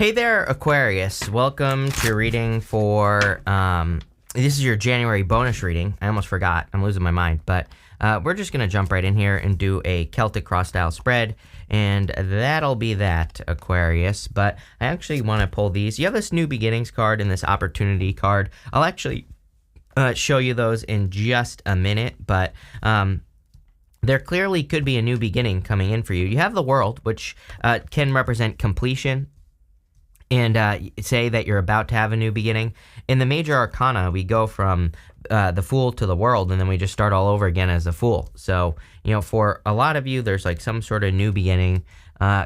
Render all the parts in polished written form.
Hey there, Aquarius. Welcome to your reading for, this is your January bonus reading. I almost forgot. I'm losing my mind. But we're just going to jump right in here and do a Celtic cross-style spread. And that'll be that, Aquarius. But I actually want to pull these. You have this New Beginnings card and this Opportunity card. I'll actually show you those in just a minute. But there clearly could be a new beginning coming in for you. You have the World, which can represent completion. And say that you're about to have a new beginning. In the major arcana, we go from the Fool to the World, and then we just start all over again as the Fool. So, for a lot of you, there's like some sort of new beginning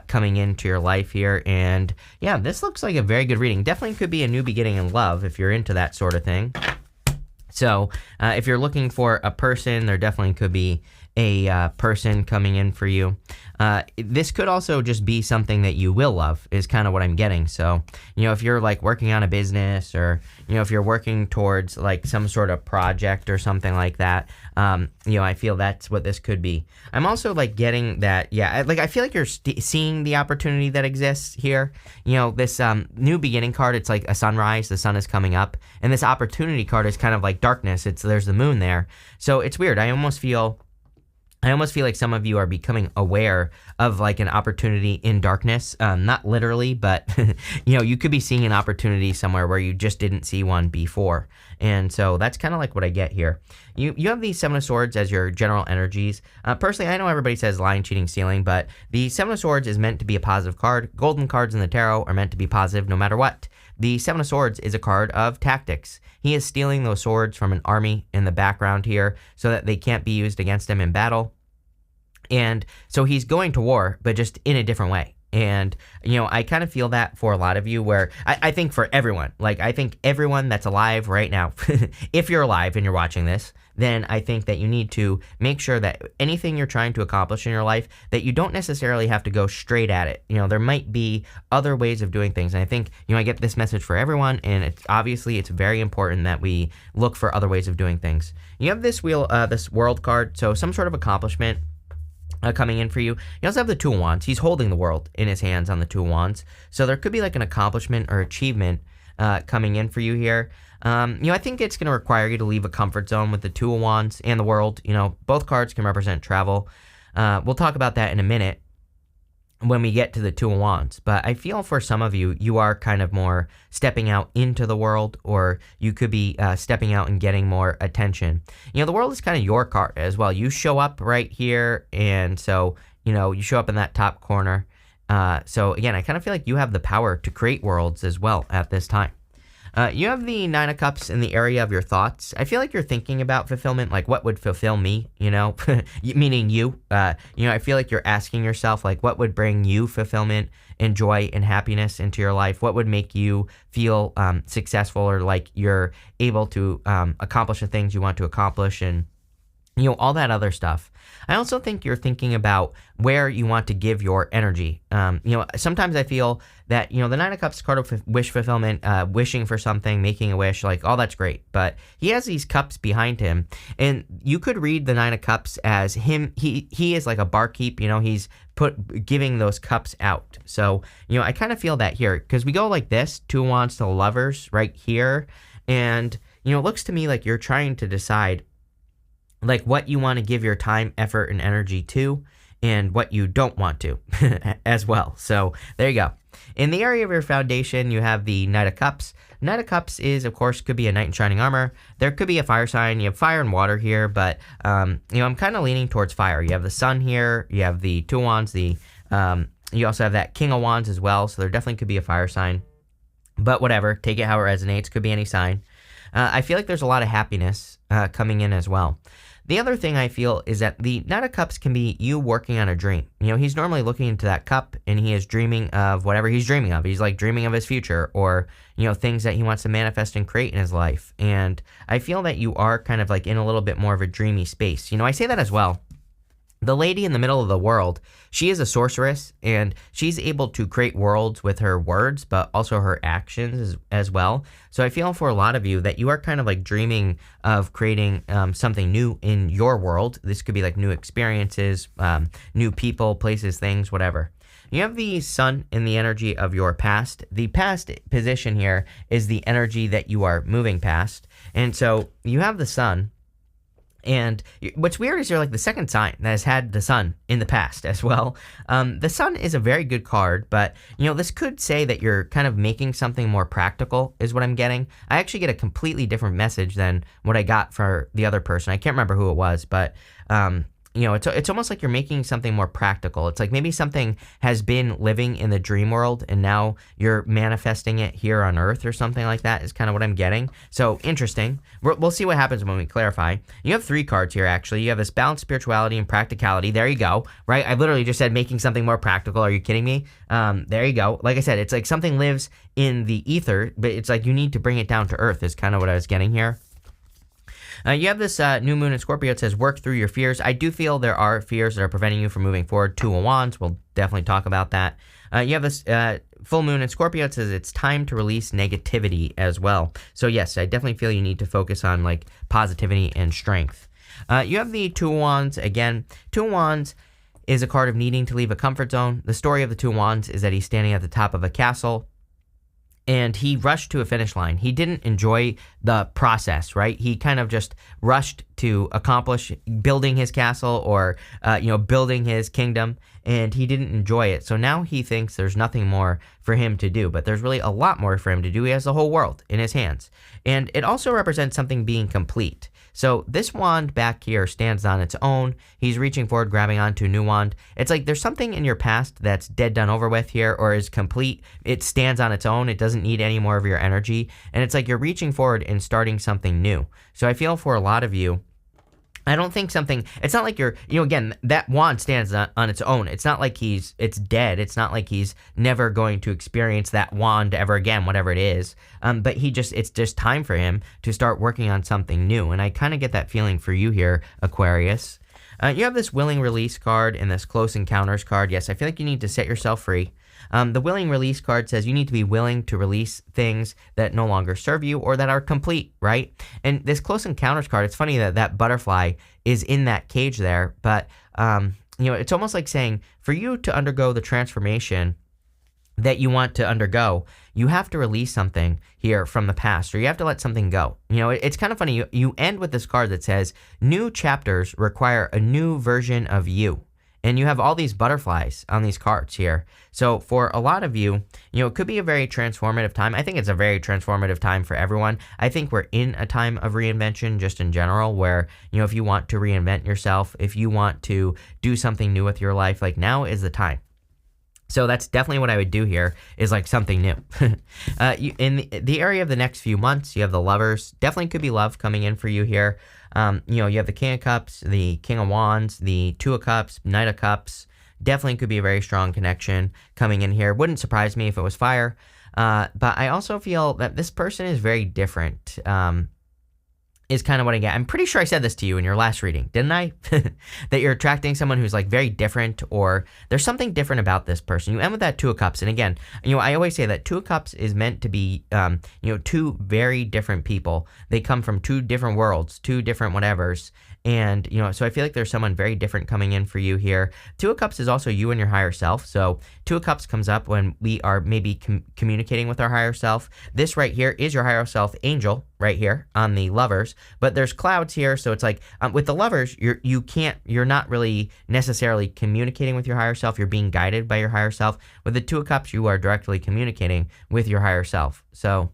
coming into your life here. And yeah, this looks like a very good reading. Definitely could be a new beginning in love if you're into that sort of thing. So if you're looking for a person, there definitely could be a person coming in for you. This could also just be something that you will love is kind of what I'm getting. So, if you're like working on a business or, if you're working towards like some sort of project or something like that, I feel that's what this could be. I'm also like getting that, I feel like you're seeing the opportunity that exists here. This new beginning card, it's like a sunrise, the sun is coming up. And this opportunity card is kind of like darkness. There's the moon there. So it's weird. I almost feel like some of you are becoming aware of like an opportunity in darkness, not literally, but you could be seeing an opportunity somewhere where you just didn't see one before. And so that's kind of like what I get here. You have the Seven of Swords as your general energies. Personally, I know everybody says lying, cheating, stealing, but the Seven of Swords is meant to be a positive card. Golden cards in the tarot are meant to be positive no matter what. The Seven of Swords is a card of tactics. He is stealing those swords from an army in the background here so that they can't be used against him in battle. And so he's going to war, but just in a different way. And, I kind of feel that for a lot of you where I think for everyone, like I think everyone that's alive right now, if you're alive and you're watching this, then I think that you need to make sure that anything you're trying to accomplish in your life, that you don't necessarily have to go straight at it. There might be other ways of doing things. And I think, I get this message for everyone. And it's very important that we look for other ways of doing things. You have this this World card. So some sort of accomplishment coming in for you. You also have the Two of Wands. He's holding the world in his hands on the Two of Wands. So there could be like an accomplishment or achievement coming in for you here. I think it's going to require you to leave a comfort zone with the Two of Wands and the World. Both cards can represent travel. We'll talk about that in a minute when we get to the Two of Wands. But I feel for some of you, you are kind of more stepping out into the world, or you could be stepping out and getting more attention. The World is kind of your card as well. You show up right here, and so, you show up in that top corner. So again, I kind of feel like you have the power to create worlds as well at this time. You have the Nine of Cups in the area of your thoughts. I feel like you're thinking about fulfillment, like what would fulfill me, meaning you. I feel like you're asking yourself, like, what would bring you fulfillment and joy and happiness into your life? What would make you feel successful, or like you're able to accomplish the things you want to accomplish, and all that other stuff. I also think you're thinking about where you want to give your energy. Sometimes I feel that, the Nine of Cups card of wish fulfillment, wishing for something, making a wish, like all that's great. But he has these cups behind him, and you could read the Nine of Cups as him. He is like a barkeep, he's giving those cups out. So, I kind of feel that here, because we go like this, Two of Wands to the Lovers right here. And, it looks to me like you're trying to decide like what you want to give your time, effort, and energy to, and what you don't want to as well. So there you go. In the area of your foundation, you have the Knight of Cups. Knight of Cups is, of course, could be a knight in shining armor. There could be a fire sign. You have fire and water here, but, I'm kind of leaning towards fire. You have the sun here. You have the Two of Wands. You also have that King of Wands as well, so there definitely could be a fire sign. But whatever, take it how it resonates. Could be any sign. I feel like there's a lot of happiness coming in as well. The other thing I feel is that the Knight of Cups can be you working on a dream. He's normally looking into that cup, and he is dreaming of whatever he's dreaming of. He's like dreaming of his future, or, things that he wants to manifest and create in his life. And I feel that you are kind of like in a little bit more of a dreamy space. I say that as well. The lady in the middle of the world, she is a sorceress, and she's able to create worlds with her words, but also her actions as well. So I feel for a lot of you that you are kind of like dreaming of creating something new in your world. This could be like new experiences, new people, places, things, whatever. You have the sun in the energy of your past. The past position here is the energy that you are moving past. And so you have the sun. And what's weird is you're like the second sign that has had the sun in the past as well. The sun is a very good card, but this could say that you're kind of making something more practical is what I'm getting. I actually get a completely different message than what I got for the other person. I can't remember who it was, but it's almost like you're making something more practical. It's like maybe something has been living in the dream world and now you're manifesting it here on Earth or something like that is kind of what I'm getting. So interesting. We'll see what happens when we clarify. You have 3 cards here, actually. You have this balanced spirituality and practicality. There you go, right? I literally just said making something more practical. Are you kidding me? There you go. Like I said, it's like something lives in the ether, but it's like you need to bring it down to Earth is kind of what I was getting here. You have this new moon in Scorpio. It says work through your fears. I do feel there are fears that are preventing you from moving forward. 2 of Wands. We'll definitely talk about that. You have this full moon in Scorpio. It says it's time to release negativity as well. So yes, I definitely feel you need to focus on like positivity and strength. You have the 2 of Wands. Again, 2 of Wands is a card of needing to leave a comfort zone. The story of the 2 of Wands is that he's standing at the top of a castle. And he rushed to a finish line. He didn't enjoy the process, right? He kind of just rushed to accomplish building his castle or, building his kingdom, and he didn't enjoy it. So now he thinks there's nothing more for him to do, but there's really a lot more for him to do. He has the whole world in his hands. And it also represents something being complete. So this wand back here stands on its own. He's reaching forward, grabbing onto a new wand. It's like there's something in your past that's dead, done, over with here, or is complete. It stands on its own. It doesn't need any more of your energy. And it's like you're reaching forward and starting something new. So I feel for a lot of you, I don't think it's not like you're, again, that wand stands on its own. It's not like it's dead. It's not like he's never going to experience that wand ever again, whatever it is. But it's just time for him to start working on something new. And I kind of get that feeling for you here, Aquarius. You have this willing release card and this close encounters card. Yes, I feel like you need to set yourself free. The willing release card says you need to be willing to release things that no longer serve you or that are complete, right? And this close encounters card, it's funny that butterfly is in that cage there, but it's almost like saying for you to undergo the transformation that you want to undergo, you have to release something here from the past, or you have to let something go. It's kind of funny. You end with this card that says new chapters require a new version of you. And you have all these butterflies on these cards here. So for a lot of you, it could be a very transformative time. I think it's a very transformative time for everyone. I think we're in a time of reinvention just in general where, if you want to reinvent yourself, if you want to do something new with your life, like now is the time. So that's definitely what I would do here is like something new. In the area of the next few months, you have the Lovers. Definitely could be love coming in for you here. You have the King of Cups, the King of Wands, the 2 of Cups, Knight of Cups. Definitely could be a very strong connection coming in here. Wouldn't surprise me if it was fire. But I also feel that this person is very different. Is kind of what I get. I'm pretty sure I said this to you in your last reading, didn't I? That you're attracting someone who's like very different, or there's something different about this person. You end with that 2 of Cups. And again, I always say that 2 of Cups is meant to be, 2 very different people. They come from 2 different worlds, 2 different whatevers. And, so I feel like there's someone very different coming in for you here. 2 of Cups is also you and your higher self. So 2 of Cups comes up when we are maybe communicating with our higher self. This right here is your higher self angel right here on the Lovers, but there's clouds here. So it's like with the Lovers, you're not really necessarily communicating with your higher self. You're being guided by your higher self. With the 2 of Cups, you are directly communicating with your higher self. So,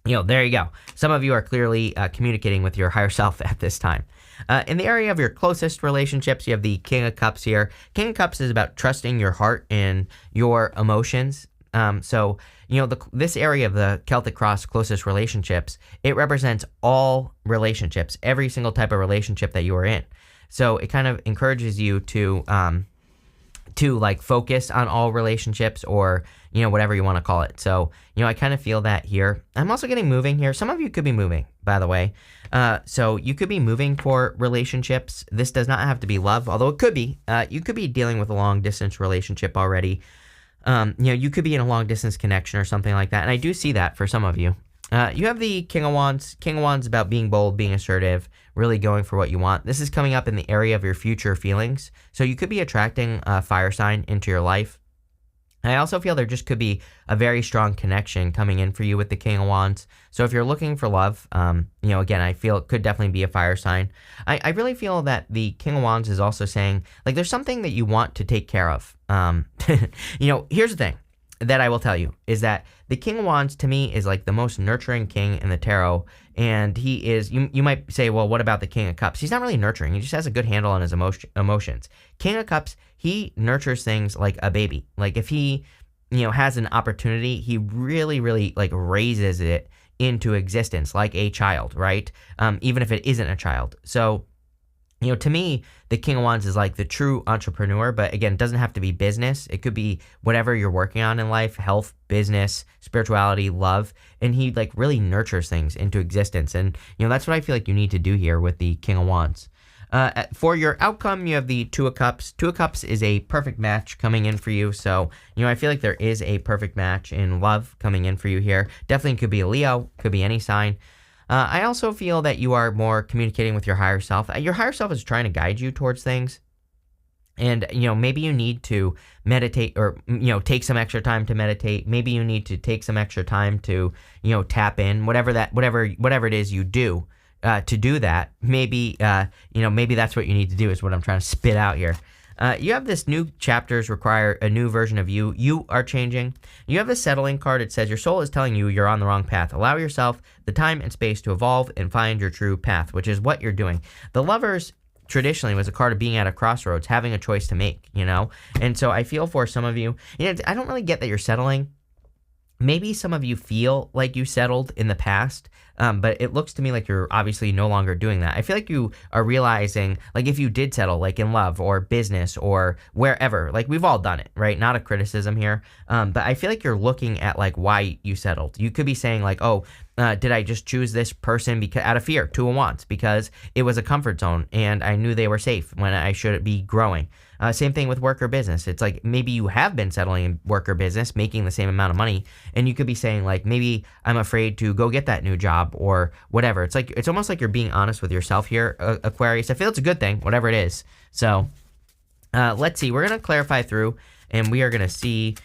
there you go. Some of you are clearly communicating with your higher self at this time. In the area of your closest relationships, you have the King of Cups here. King of Cups is about trusting your heart and your emotions. So, this area of the Celtic Cross closest relationships, it represents all relationships, every single type of relationship that you are in. So it kind of encourages you to like focus on all relationships, or, whatever you want to call it. So, I kind of feel that here. I'm also getting moving here. Some of you could be moving, by the way. So you could be moving for relationships. This does not have to be love, although it could be. You could be dealing with a long distance relationship already. You could be in a long distance connection or something like that. And I do see that for some of you. You have the King of Wands. King of Wands is about being bold, being assertive, really going for what you want. This is coming up in the area of your future feelings. So you could be attracting a fire sign into your life. I also feel there just could be a very strong connection coming in for you with the King of Wands. So if you're looking for love, again, I feel it could definitely be a fire sign. I really feel that the King of Wands is also saying, like, there's something that you want to take care of. Here's the thing that I will tell you is that the King of Wands to me is like the most nurturing king in the tarot. And he is, you might say, well, what about the King of Cups? He's not really nurturing. He just has a good handle on his emotions. King of Cups, he nurtures things like a baby. Like if he, has an opportunity, he really, really like raises it into existence like a child, right? Even if it isn't a child. So, to me, the King of Wands is like the true entrepreneur, but again, it doesn't have to be business. It could be whatever you're working on in life, health, business, spirituality, love, and he like really nurtures things into existence. And, that's what I feel like you need to do here with the King of Wands. For your outcome, you have the Two of Cups. Two of Cups is a perfect match coming in for you. So, I feel like there is a perfect match in love coming in for you here. Definitely could be a Leo, could be any sign. I also feel that you are more communicating with your higher self. Your higher self is trying to guide you towards things. And, maybe you need to meditate or, take some extra time to meditate. Maybe you need to take some extra time to, tap in, whatever it is you do to do that. Maybe, maybe that's what you need to do is what I'm trying to spit out here. You have this new chapters require a new version of you. You are changing. You have the settling card. It says your soul is telling you you're on the wrong path. Allow yourself the time and space to evolve and find your true path, which is what you're doing. The Lovers traditionally was a card of being at a crossroads, having a choice to make, And so I feel for some of you, I don't really get that you're settling. Maybe some of you feel like you settled in the past, but it looks to me like you're obviously no longer doing that. I feel like you are realizing, like if you did settle, like in love or business or wherever, like we've all done it, right? Not a criticism here, but I feel like you're looking at like why you settled. You could be saying like, oh, did I just choose this person because out of fear, Two of Wands, because it was a comfort zone and I knew they were safe when I should be growing. Same thing with work or business. It's like maybe you have been settling in work or business, making the same amount of money, and you could be saying like, maybe I'm afraid to go get that new job or whatever. It's like, it's almost like you're being honest with yourself here, Aquarius. I feel it's a good thing, whatever it is. So let's see. We're going to clarify through, and we are going to see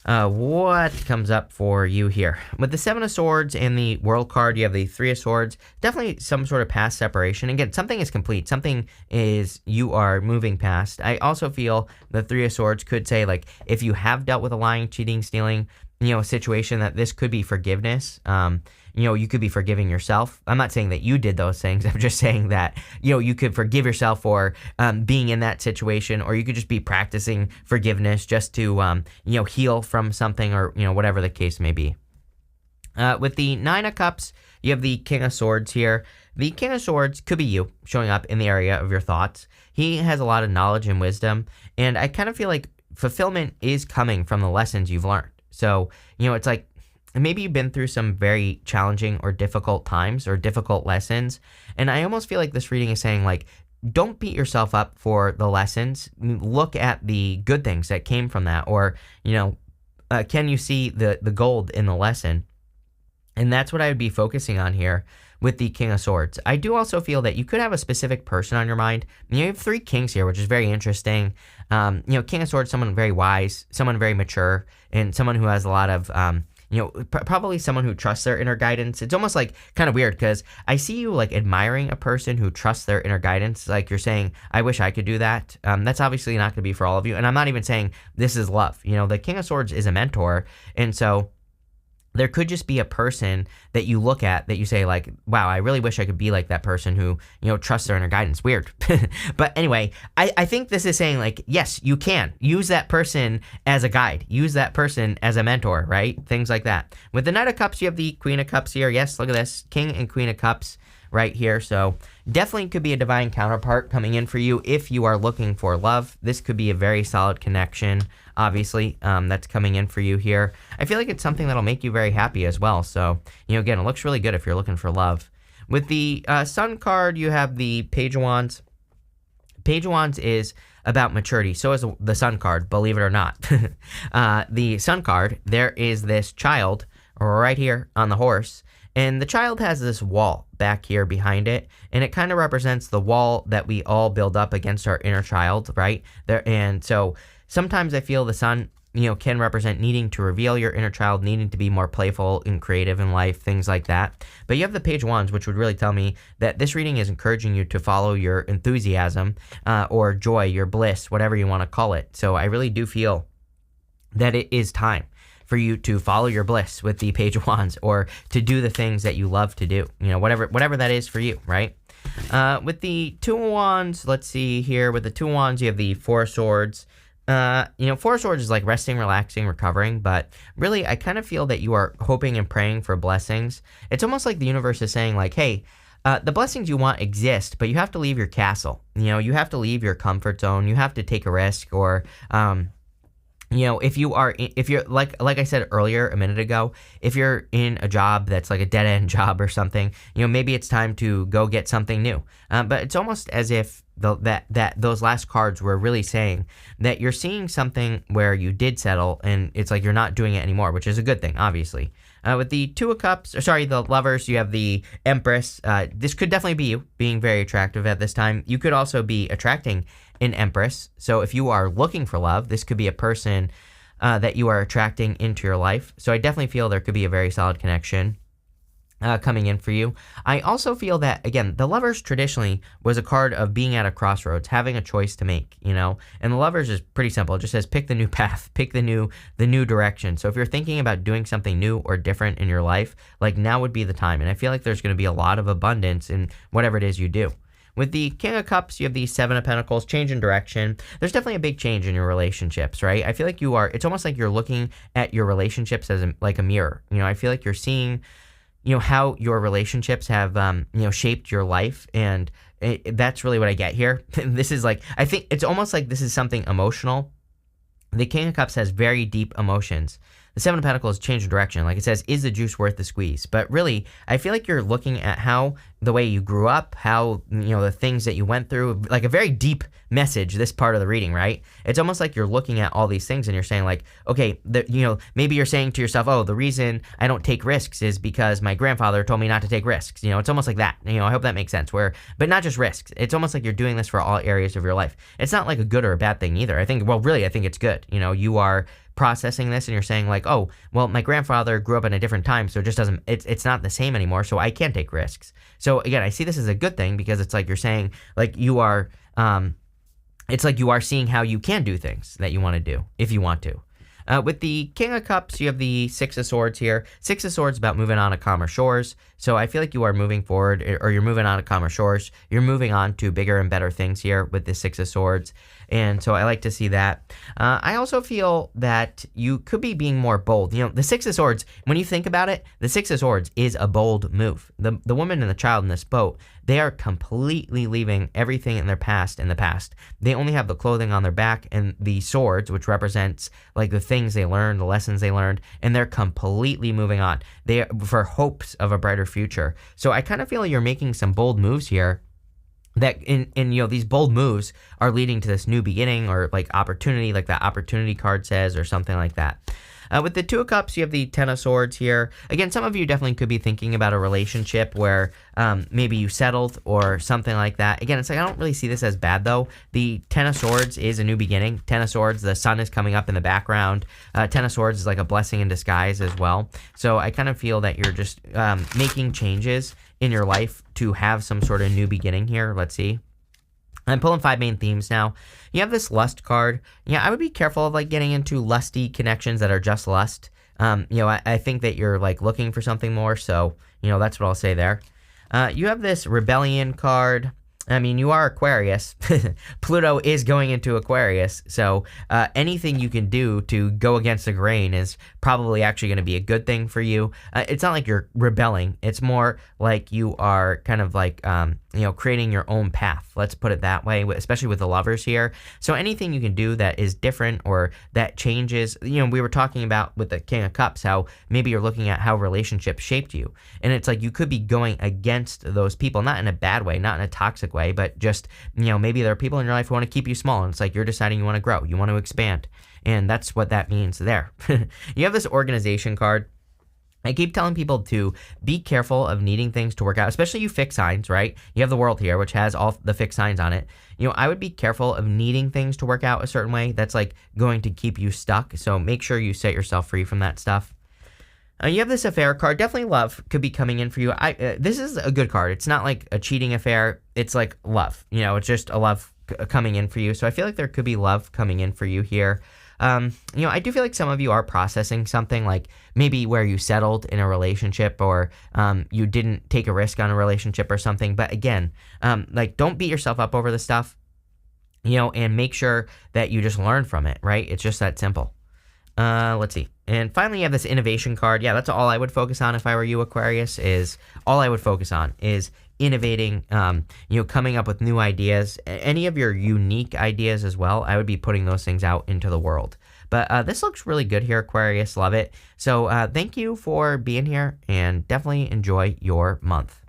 what comes up for you here. With the Seven of Swords and the World card, you have the Three of Swords. Definitely some sort of past separation. Again, something is complete. Something is you are moving past. I also feel the Three of Swords could say, like, if you have dealt with a lying, cheating, stealing, situation, that this could be forgiveness. You could be forgiving yourself. I'm not saying that you did those things. I'm just saying that, you could forgive yourself for being in that situation, or you could just be practicing forgiveness just to, heal from something or, whatever the case may be. With the Nine of Cups, you have the King of Swords here. The King of Swords could be you showing up in the area of your thoughts. He has a lot of knowledge and wisdom, and I kind of feel like fulfillment is coming from the lessons you've learned. So, it's like, maybe you've been through some very challenging or difficult times or difficult lessons. And I almost feel like this reading is saying, like, don't beat yourself up for the lessons. Look at the good things that came from that. Or, can you see the gold in the lesson? And that's what I would be focusing on here with the King of Swords. I do also feel that you could have a specific person on your mind. You have three kings here, which is very interesting. King of Swords, someone very wise, someone very mature, and someone who has a lot of, probably someone who trusts their inner guidance. It's almost like kind of weird because I see you like admiring a person who trusts their inner guidance. Like you're saying, I wish I could do that. That's obviously not going to be for all of you. And I'm not even saying this is love. The King of Swords is a mentor. And so there could just be a person that you look at that you say like, wow, I really wish I could be like that person who, trusts their inner guidance. Weird. But anyway, I think this is saying like, yes, you can use that person as a guide, use that person as a mentor, right? Things like that. With the Knight of Cups, you have the Queen of Cups here. Yes, look at this, King and Queen of Cups right here. So definitely could be a divine counterpart coming in for you if you are looking for love. This could be a very solid connection, obviously, that's coming in for you here. I feel like it's something that'll make you very happy as well. So, again, it looks really good if you're looking for love. With the Sun card, you have the Page of Wands. Page of Wands is about maturity. So is the Sun card, believe it or not. The Sun card, there is this child right here on the horse. And the child has this wall back here behind it, and it kind of represents the wall that we all build up against our inner child, right? And so sometimes I feel the sun can represent needing to reveal your inner child, needing to be more playful and creative in life, things like that. But you have the Page of Wands, which would really tell me that this reading is encouraging you to follow your enthusiasm or joy, your bliss, whatever you want to call it. So I really do feel that it is time for you to follow your bliss with the Page of Wands, or to do the things that you love to do, whatever that is for you, right? With the Two of Wands, let's see here. With the Two of Wands, you have the Four of Swords. Four of Swords is like resting, relaxing, recovering, but really, I kind of feel that you are hoping and praying for blessings. It's almost like the universe is saying, like, hey, the blessings you want exist, but you have to leave your castle. You have to leave your comfort zone. You have to take a risk, or if you're like I said earlier a minute ago, if you're in a job that's like a dead end job or something, maybe it's time to go get something new. But it's almost as if those last cards were really saying that you're seeing something where you did settle, and it's like you're not doing it anymore, which is a good thing, obviously. With the the Lovers, you have the Empress. This could definitely be you being very attractive at this time. You could also be attracting an Empress. So if you are looking for love, this could be a person that you are attracting into your life. So I definitely feel there could be a very solid connection coming in for you. I also feel that, again, the Lovers traditionally was a card of being at a crossroads, having a choice to make, and the Lovers is pretty simple. It just says pick the new path, pick the new direction. So if you're thinking about doing something new or different in your life, like, now would be the time. And I feel like there's going to be a lot of abundance in whatever it is you do. With the King of Cups, you have the Seven of Pentacles, change in direction. There's definitely a big change in your relationships, right? I feel like it's almost like you're looking at your relationships as like a mirror. I feel like you're seeing, how your relationships have, shaped your life. And that's really what I get here. This is like, I think it's almost like this is something emotional. The King of Cups has very deep emotions. The Seven of Pentacles change of direction. Like it says, is the juice worth the squeeze? But really, I feel like you're looking at how the way you grew up, how, the things that you went through, like a very deep message, this part of the reading, right? It's almost like you're looking at all these things and you're saying like, okay, maybe you're saying to yourself, oh, the reason I don't take risks is because my grandfather told me not to take risks. It's almost like that. I hope that makes sense. But not just risks. It's almost like you're doing this for all areas of your life. It's not like a good or a bad thing either. I think it's good. You are processing this and you're saying like, oh, well, my grandfather grew up in a different time, so it just doesn't, it's not the same anymore, so I can't take risks. So again, I see this as a good thing, because it's like you're saying like you are, it's like you are seeing how you can do things that you want to do if you want to. With the King of Cups, you have the Six of Swords here. Six of Swords about moving on to calmer shores. So I feel like you are moving forward, or you're moving on to calmer shores. You're moving on to bigger and better things here with the Six of Swords. And so I like to see that. I also feel that you could be being more bold. The Six of Swords, when you think about it, the Six of Swords is a bold move. The woman and the child in this boat, they are completely leaving everything in their past in the past. They only have the clothing on their back and the swords, which represents like the things they learned, the lessons they learned, and they're completely moving on. They are for hopes of a brighter future. So I kind of feel like you're making some bold moves here, that in these bold moves are leading to this new beginning, or like opportunity, like that opportunity card says, or something like that. With the Two of Cups, you have the Ten of Swords here. Again, some of you definitely could be thinking about a relationship where maybe you settled or something like that. Again, it's like I don't really see this as bad, though. The Ten of Swords is a new beginning. Ten of Swords, the sun is coming up in the background. Ten of Swords is like a blessing in disguise as well. So I kind of feel that you're just making changes in your life to have some sort of new beginning here. Let's see. I'm pulling 5 main themes now. You have this lust card. I would be careful of like getting into lusty connections that are just lust. I think that you're like looking for something more. So, that's what I'll say there. You have this rebellion card. I mean, you are Aquarius. Pluto is going into Aquarius. So anything you can do to go against the grain is probably actually going to be a good thing for you. It's not like you're rebelling. It's more like you are kind of like, creating your own path. Let's put it that way, especially with the Lovers here. So anything you can do that is different or that changes, we were talking about with the King of Cups, how maybe you're looking at how relationships shaped you. And it's like you could be going against those people, not in a bad way, not in a toxic way, but just, maybe there are people in your life who want to keep you small. And it's like you're deciding you want to grow, you want to expand. And that's what that means there. You have this organization card. I keep telling people to be careful of needing things to work out, especially you fixed signs, right? You have the world here, which has all the fixed signs on it. I would be careful of needing things to work out a certain way. That's like going to keep you stuck. So make sure you set yourself free from that stuff. You have this affair card. Definitely love could be coming in for you. This is a good card. It's not like a cheating affair. It's like love. It's just a love coming in for you. So I feel like there could be love coming in for you here. I do feel like some of you are processing something like maybe where you settled in a relationship or you didn't take a risk on a relationship or something. But again, like don't beat yourself up over the stuff, and make sure that you just learn from it, right? It's just that simple. Let's see. And finally, you have this innovation card. Yeah, that's all I would focus on if I were you, Aquarius, is all I would focus on is innovating, coming up with new ideas, any of your unique ideas as well. I would be putting those things out into the world. But this looks really good here, Aquarius. Love it. So thank you for being here and definitely enjoy your month.